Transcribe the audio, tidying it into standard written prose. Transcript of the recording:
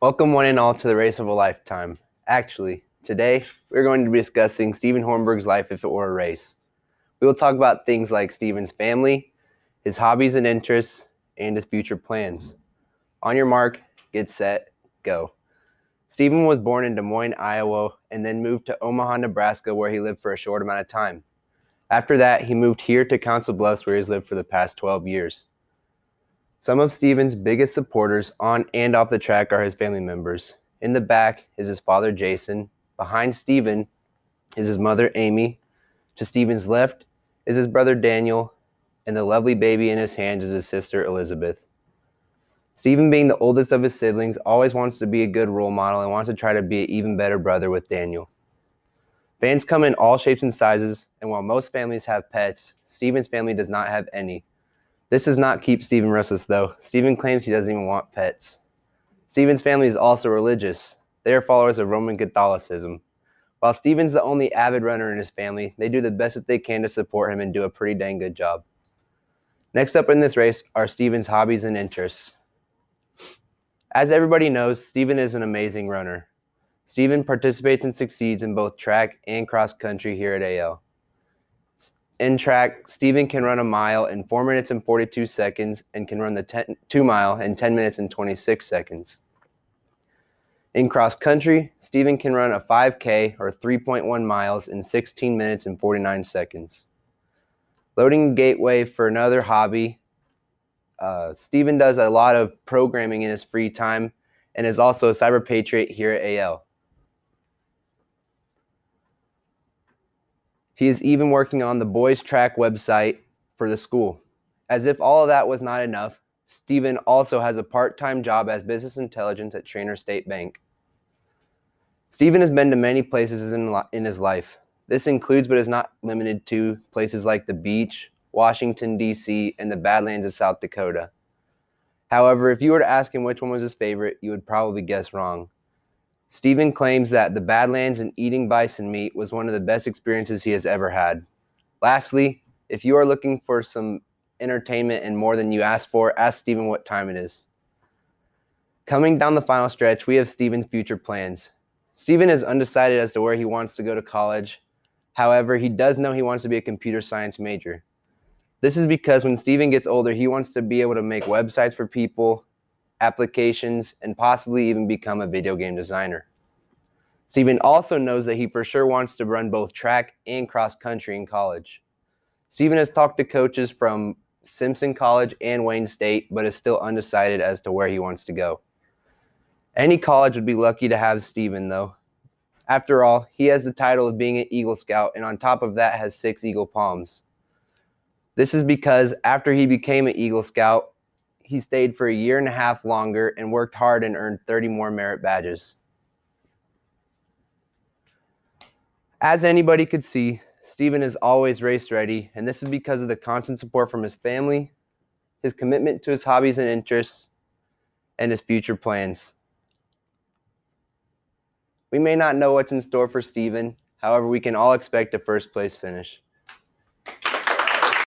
Welcome one and all to the race of a lifetime. Actually, today we're going to be discussing Stephen Hornberg's life if it were a race. We will talk about things like Stephen's family, his hobbies and interests, and his future plans. On your mark, get set, go. Stephen was born in Des Moines, Iowa, and then moved to Omaha, Nebraska, where he lived for a short amount of time. After that, he moved here to Council Bluffs, where he's lived for the past 12 years. Some of Stephen's biggest supporters on and off the track are his family members. In the back is his father, Jason. Behind Stephen is his mother, Amy. To Stephen's left is his brother, Daniel. And the lovely baby in his hands is his sister, Elizabeth. Stephen, being the oldest of his siblings, always wants to be a good role model and wants to try to be an even better brother with Daniel. Fans come in all shapes and sizes, and while most families have pets, Stephen's family does not have any. This does not keep Stephen restless, though. Stephen claims he doesn't even want pets. Stephen's family is also religious. They are followers of Roman Catholicism. While Stephen's the only avid runner in his family, they do the best that they can to support him and do a pretty dang good job. Next up in this race are Stephen's hobbies and interests. As everybody knows, Stephen is an amazing runner. Stephen participates and succeeds in both track and cross country here at AL. In track, Stephen can run a mile in 4 minutes and 42 seconds and can run the 2 mile in 10 minutes and 26 seconds. In cross country, Stephen can run a 5K or 3.1 miles in 16 minutes and 49 seconds. Loading gateway for another hobby, Stephen does a lot of programming in his free time and is also a cyber patriot here at AL. He is even working on the boys track website for the school. As if all of that was not enough, Stephen also has a part-time job as business intelligence at Trainer State Bank. Stephen has been to many places in his life. This includes but is not limited to places like the beach, Washington, D.C., and the Badlands of South Dakota. However, if you were to ask him which one was his favorite, you would probably guess wrong. Stephen claims that the Badlands and eating bison meat was one of the best experiences he has ever had. Lastly, if you are looking for some entertainment and more than you asked for, ask Stephen what time it is. Coming down the final stretch, we have Stephen's future plans. Stephen is undecided as to where he wants to go to college. However, he does know he wants to be a computer science major. This is because when Stephen gets older, he wants to be able to make websites for people, applications, and possibly even become a video game designer. Stephen also knows that he for sure wants to run both track and cross country in college. Stephen has talked to coaches from Simpson College and Wayne State, but is still undecided as to where he wants to go. Any college would be lucky to have Stephen, though. After all, he has the title of being an Eagle Scout, and on top of that has 6 Eagle Palms. This is because after he became an Eagle Scout, he stayed for a year and a half longer and worked hard and earned 30 more merit badges. As anybody could see, Stephen is always race ready, and this is because of the constant support from his family, his commitment to his hobbies and interests, and his future plans. We may not know what's in store for Stephen, however, we can all expect a first place finish.